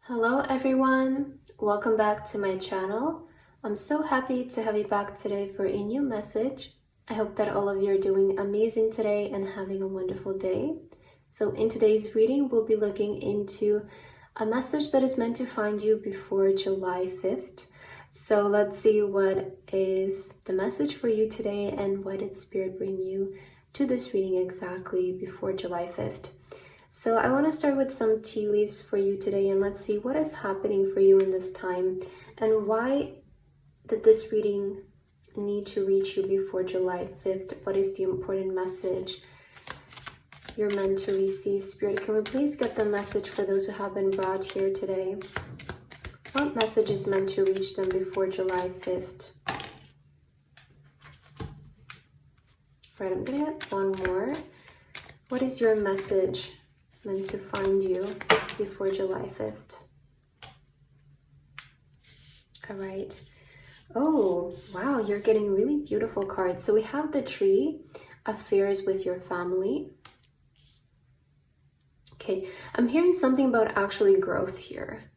Hello everyone, welcome back to my channel. I'm so happy to have you back today for a new message. I hope that all of you are doing amazing today and having a wonderful day. So in today's reading, we'll be looking into a message that is meant to find you before July 5th. So let's see what is the message for you today and why did Spirit bring you to this reading exactly before July 5th. So I want to start with some tea leaves for you today, and let's see what is happening for you in this time and why did this reading need to reach you before July 5th? What is the important message you're meant to receive? Spirit, can we please get the message for those who have been brought here today? What message is meant to reach them before July 5th? Right, I'm gonna get one more. What is your message meant to find you before July 5th? All right. Oh, wow, you're getting really beautiful cards. So we have the tree, affairs with your family. Okay, I'm hearing something about actually growth here.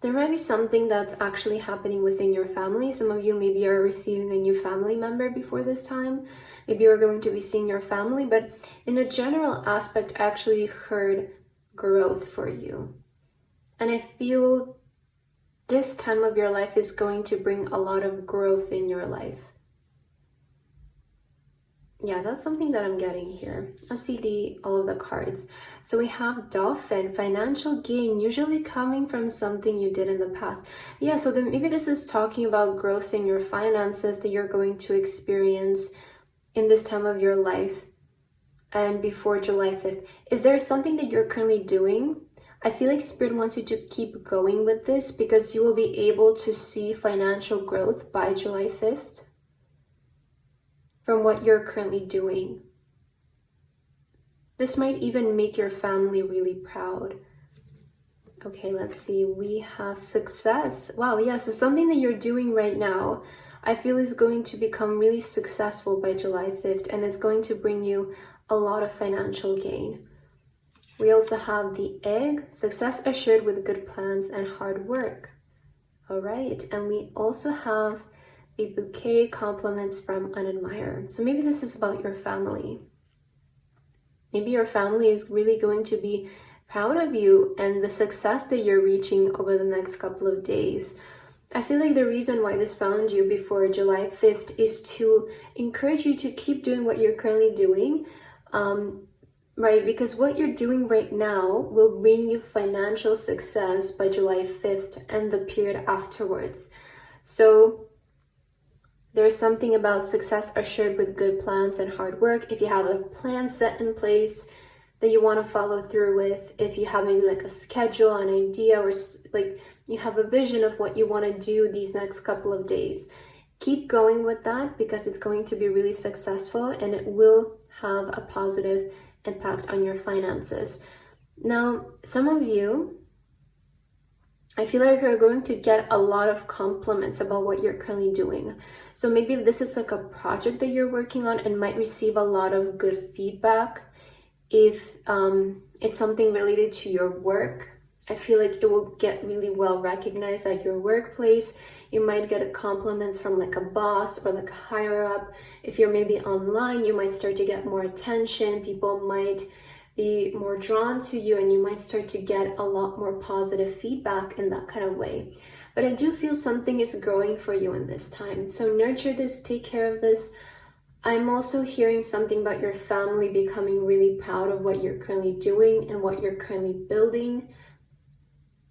There might be something that's actually happening within your family. Some of you maybe are receiving a new family member before this time. Maybe you're going to be seeing your family, but in a general aspect, I actually heard growth for you. And I feel this time of your life is going to bring a lot of growth in your life. Yeah, that's something that I'm getting here. Let's see all of the cards. So we have Dolphin, financial gain, usually coming from something you did in the past. Yeah, so then maybe this is talking about growth in your finances that you're going to experience in this time of your life and before July 5th. If there's something that you're currently doing, I feel like Spirit wants you to keep going with this because you will be able to see financial growth by July 5th. From what you're currently doing. This might even make your family really proud. Okay, let's see. We have success. Wow, yeah, so something that you're doing right now, I feel is going to become really successful by July 5th, and it's going to bring you a lot of financial gain. We also have the egg, success assured with good plans and hard work. All right, and we also have a bouquet, compliments from an admirer. So maybe this is about your family. Maybe your family is really going to be proud of you and the success that you're reaching over the next couple of days. I feel like the reason why this found you before July 5th is to encourage you to keep doing what you're currently doing, right? Because what you're doing right now will bring you financial success by July 5th and the period afterwards. So there's something about success assured with good plans and hard work. If you have a plan set in place that you want to follow through with, if you have maybe like a schedule, an idea, or like you have a vision of what you want to do these next couple of days, keep going with that because it's going to be really successful and it will have a positive impact on your finances. Now, some of you, I feel like you're going to get a lot of compliments about what you're currently doing. So maybe if this is like a project that you're working on and might receive a lot of good feedback. If it's something related to your work, I feel like it will get really well recognized at your workplace. You might get a compliments from like a boss or like a higher up. If you're maybe online, you might start to get more attention. People might be more drawn to you and you might start to get a lot more positive feedback in that kind of way. But I do feel something is growing for you in this time. So nurture this, take care of this. I'm also hearing something about your family becoming really proud of what you're currently doing and what you're currently building.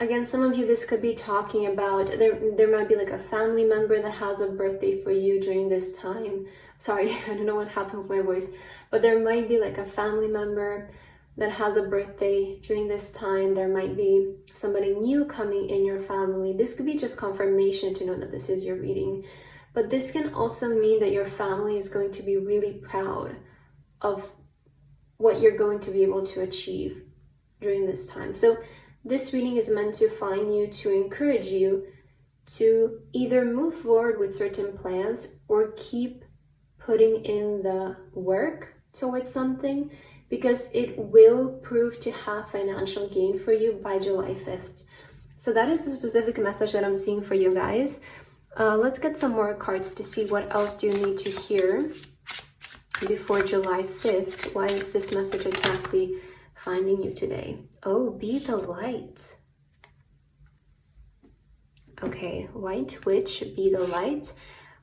Again, some of you, this could be talking about, there might be like a family member that has a birthday for you during this time. Sorry, I don't know what happened with my voice, but there might be like a family member that has a birthday during this time. There might be somebody new coming in your family. This could be just confirmation to know that this is your reading. But this can also mean that your family is going to be really proud of what you're going to be able to achieve during this time. So this reading is meant to find you, to encourage you to either move forward with certain plans or keep putting in the work towards something. because it will prove to have financial gain for you by July 5th. So that is the specific message that I'm seeing for you guys. Let's get some more cards to see what else do you need to hear before July 5th. Why is this message exactly finding you today? Oh, be the light. Okay, White Witch, be the light.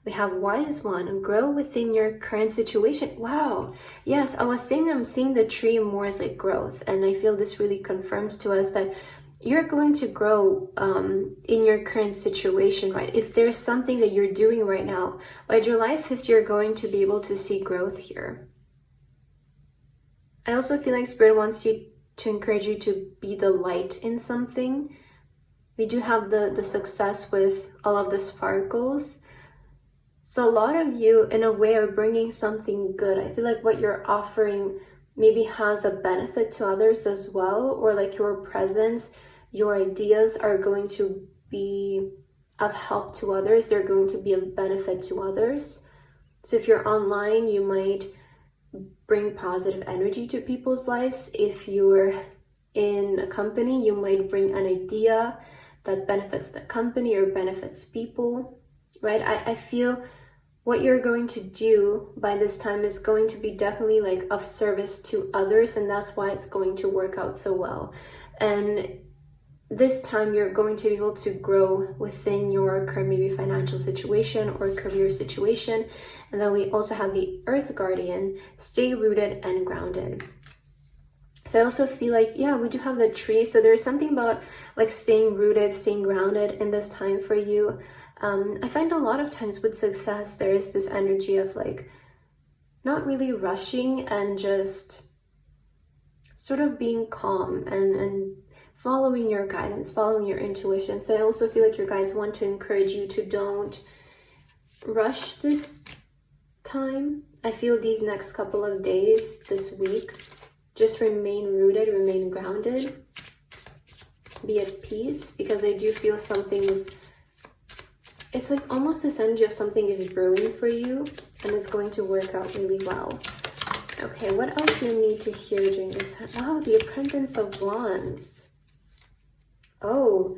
We have Wise One, grow within your current situation. Wow. Yes, I was saying I'm seeing the tree more as like growth. And I feel this really confirms to us that you're going to grow in your current situation, right? If there's something that you're doing right now, by July 5th, you're going to be able to see growth here. I also feel like Spirit wants you to encourage you to be the light in something. We do have the success with all of the sparkles. So a lot of you, in a way, are bringing something good. I feel like what you're offering maybe has a benefit to others as well, or like your presence, your ideas are going to be of help to others. They're going to be of benefit to others. So if you're online, you might bring positive energy to people's lives. If you're in a company, you might bring an idea that benefits the company or benefits people, right? I feel what you're going to do by this time is going to be definitely like of service to others, and that's why it's going to work out so well. And this time you're going to be able to grow within your current maybe financial situation or career situation. And then we also have the Earth Guardian, stay rooted and grounded. So I also feel like, yeah, we do have the tree. So there's something about like staying rooted, staying grounded in this time for you. I find a lot of times with success, there is this energy of like not really rushing and just sort of being calm and following your guidance, following your intuition. So I also feel like your guides want to encourage you to don't rush this time. I feel these next couple of days, this week, just remain rooted, remain grounded, be at peace, because I do feel something is, it's like almost this energy of something is brewing for you and it's going to work out really well. Okay, what else do you need to hear during this time? Wow, the Apprentice of Wands. Oh,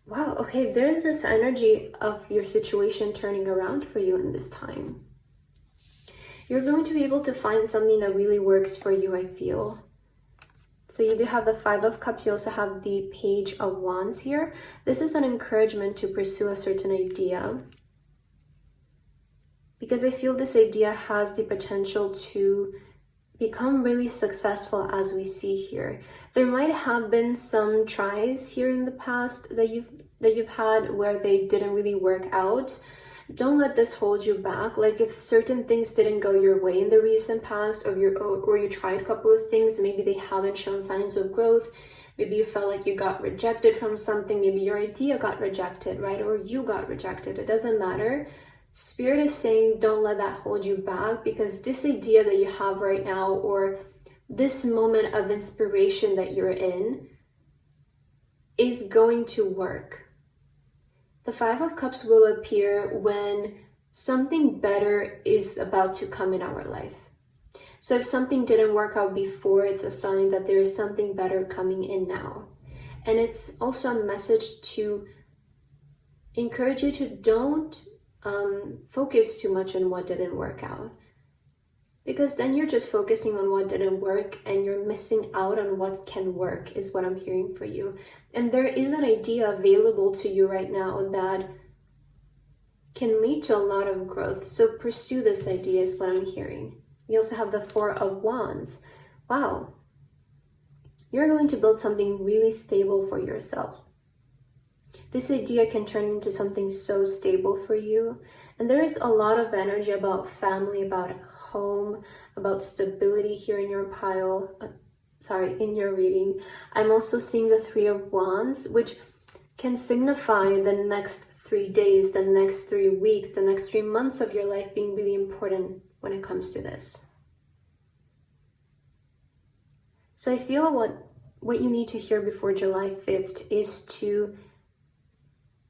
wow. Okay, there's this energy of your situation turning around for you in this time. You're going to be able to find something that really works for you, I feel. So you do have the Five of Cups. You also have the Page of Wands here. This is an encouragement to pursue a certain idea, because I feel this idea has the potential to become really successful, as we see here. There might have been some tries here in the past that you've had where they didn't really work out. Don't let this hold you back. Like if certain things didn't go your way in the recent past, or you tried a couple of things, maybe they haven't shown signs of growth. Maybe you felt like you got rejected from something. Maybe your idea got rejected, right? Or you got rejected. It doesn't matter. Spirit is saying don't let that hold you back, because this idea that you have right now, or this moment of inspiration that you're in, is going to work. The Five of Cups will appear when something better is about to come in our life. So if something didn't work out before, it's a sign that there is something better coming in now. And it's also a message to encourage you to don't focus too much on what didn't work out. Because then you're just focusing on what didn't work and you're missing out on what can work, is what I'm hearing for you. And there is an idea available to you right now that can lead to a lot of growth. So pursue this idea, is what I'm hearing. You also have the Four of Wands. Wow. You're going to build something really stable for yourself. This idea can turn into something so stable for you. And there is a lot of energy about family, about home, about stability here in your pile. In your reading. I'm also seeing the Three of Wands, which can signify the next 3 days, the next 3 weeks, the next 3 months of your life being really important when it comes to this. So I feel what you need to hear before July 5th is to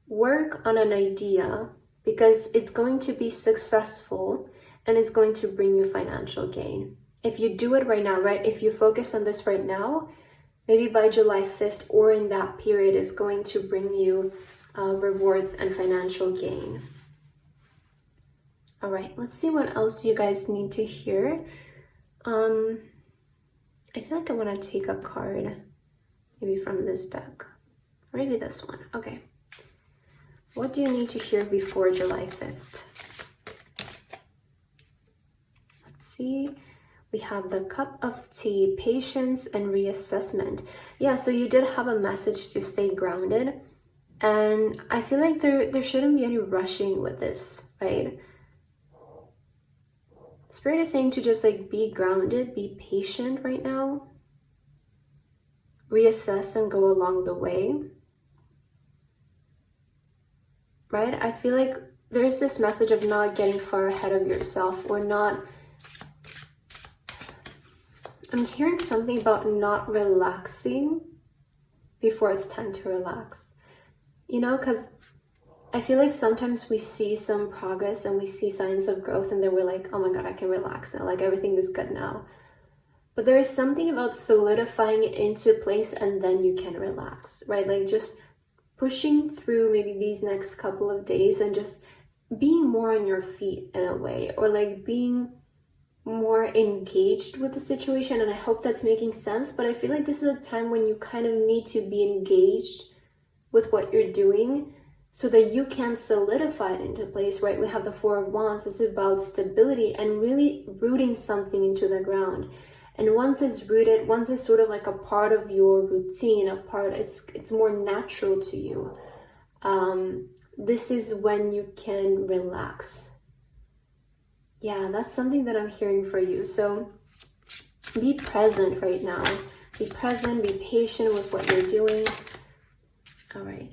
work on an idea, because it's going to be successful and it's going to bring you financial gain. if you do it right now, right? If you focus on this right now, maybe by July 5th or in that period is going to bring you rewards and financial gain. All right, let's see what else you guys need to hear. I feel like I want to take a card, maybe from this deck, or maybe this one. Okay. What do you need to hear before July 5th? Let's see. We have the cup of tea, patience and reassessment. Yeah, so you did have a message to stay grounded. And I feel like there shouldn't be any rushing with this, right? Spirit is saying to just like be grounded, be patient right now. Reassess and go along the way. Right? I feel like there's this message of not getting far ahead of yourself or not. I'm hearing something about not relaxing before it's time to relax. You know, because I feel like sometimes we see some progress and we see signs of growth and then we're like, oh my God, I can relax now. Like everything is good now. But there is something about solidifying it into place and then you can relax, right? Like just pushing through maybe these next couple of days and just being more on your feet in a way, or like being more engaged with the situation. And I hope that's making sense, but I feel like this is a time when you kind of need to be engaged with what you're doing so that you can solidify it into place, right? We have the Four of Wands. It's about stability and really rooting something into the ground. And once it's rooted, once it's sort of like a part of your routine, it's more natural to you. This is when you can relax. Yeah, that's something that I'm hearing for you. So be present right now. Be present, be patient with what you're doing. All right,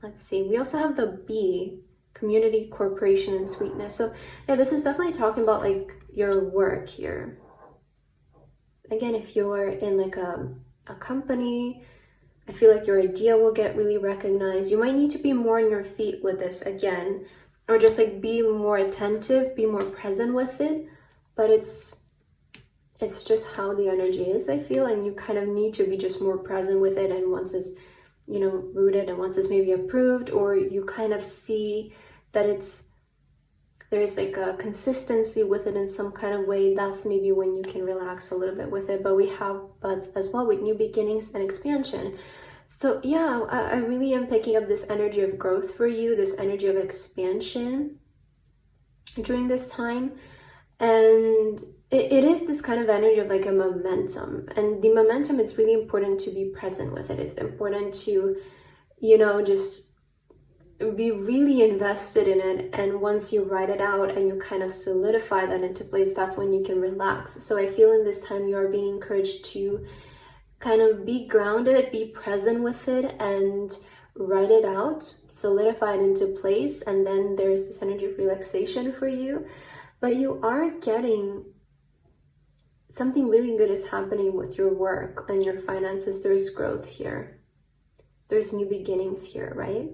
let's see. We also have the B, community, corporation, and sweetness. So yeah, this is definitely talking about like your work here. Again, if you're in like a company, I feel like your idea will get really recognized. You might need to be more on your feet with this again, or just like be more attentive, be more present with it. But it's just how the energy is, I feel, and you kind of need to be just more present with it. And once it's, you know, rooted and once it's maybe approved, or you kind of see that there's like a consistency with it in some kind of way, that's maybe when you can relax a little bit with it. But we have buds as well with new beginnings and expansion. So yeah, I really am picking up this energy of growth for you, this energy of expansion during this time. And it is this kind of energy of like a momentum. And the momentum, it's really important to be present with it. It's important to, you know, just be really invested in it. And once you write it out and you kind of solidify that into place, that's when you can relax. So I feel in this time you are being encouraged to kind of be grounded, be present with it, and write it out, solidify it into place. And then there's this energy of relaxation for you. But you are getting something really good is happening with your work and your finances. There's growth here. There's new beginnings here, right?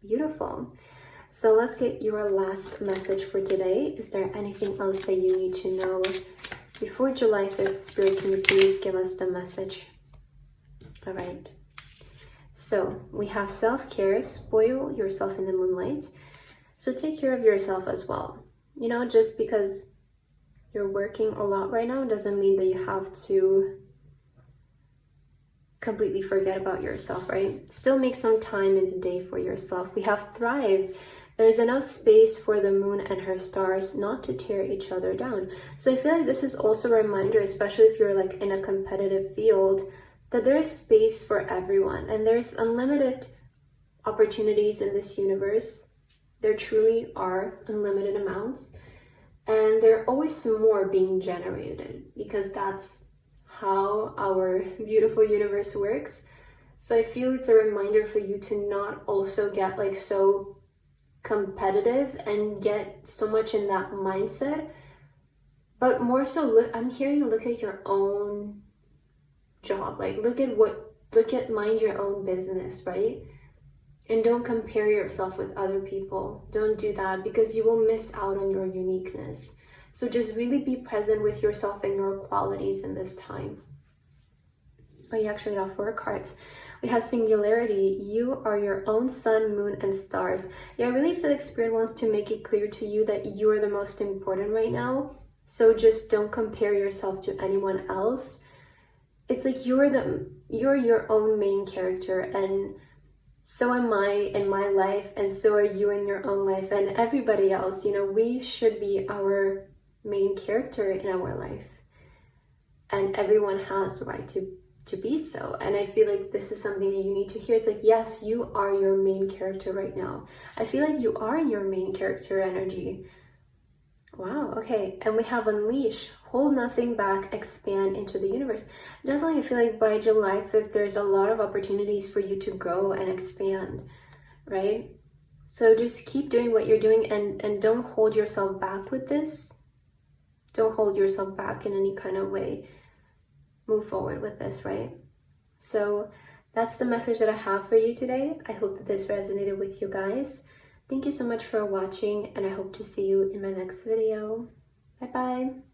Beautiful. So let's get your last message for today. Is there anything else that you need to know before July 5th? Spirit, can you please give us the message? All right. So we have self-care, spoil yourself in the moonlight. So take care of yourself as well. You know, just because you're working a lot right now doesn't mean that you have to completely forget about yourself, right? Still make some time in the day for yourself. We have thrive. There is enough space for the moon and her stars not to tear each other down. So I feel like this is also a reminder, especially if you're like in a competitive field, that there is space for everyone and there's unlimited opportunities in this universe. There truly are unlimited amounts, and there are always more being generated because that's how our beautiful universe works. So I feel it's a reminder for you to not also get like so competitive and get so much in that mindset, but more so I'm hearing you look at your own job, like mind your own business, right? And don't compare yourself with other people. Don't do that because you will miss out on your uniqueness. So just really be present with yourself and your qualities in this time. Oh, you actually got 4 cards. We have singularity. You are your own sun, moon, and stars. Yeah, I really feel like Spirit wants to make it clear to you that you are the most important right now. So just don't compare yourself to anyone else. It's like you're your own main character, and so am I in my life, and so are you in your own life, and everybody else. You know, we should be our main character in our life, and everyone has the right to be so. And I feel like this is something that you need to hear. It's like, yes, you are your main character right now. I feel like you are in your main character energy. Wow, okay. And we have unleash, hold nothing back, expand into the universe. Definitely, I feel like by July 5th, there's a lot of opportunities for you to grow and expand, right? So just keep doing what you're doing, and don't hold yourself back with this. Don't hold yourself back in any kind of way. Move forward with this, right? So that's the message that I have for you today. I hope that this resonated with you guys. Thank you so much for watching, and I hope to see you in my next video. Bye bye.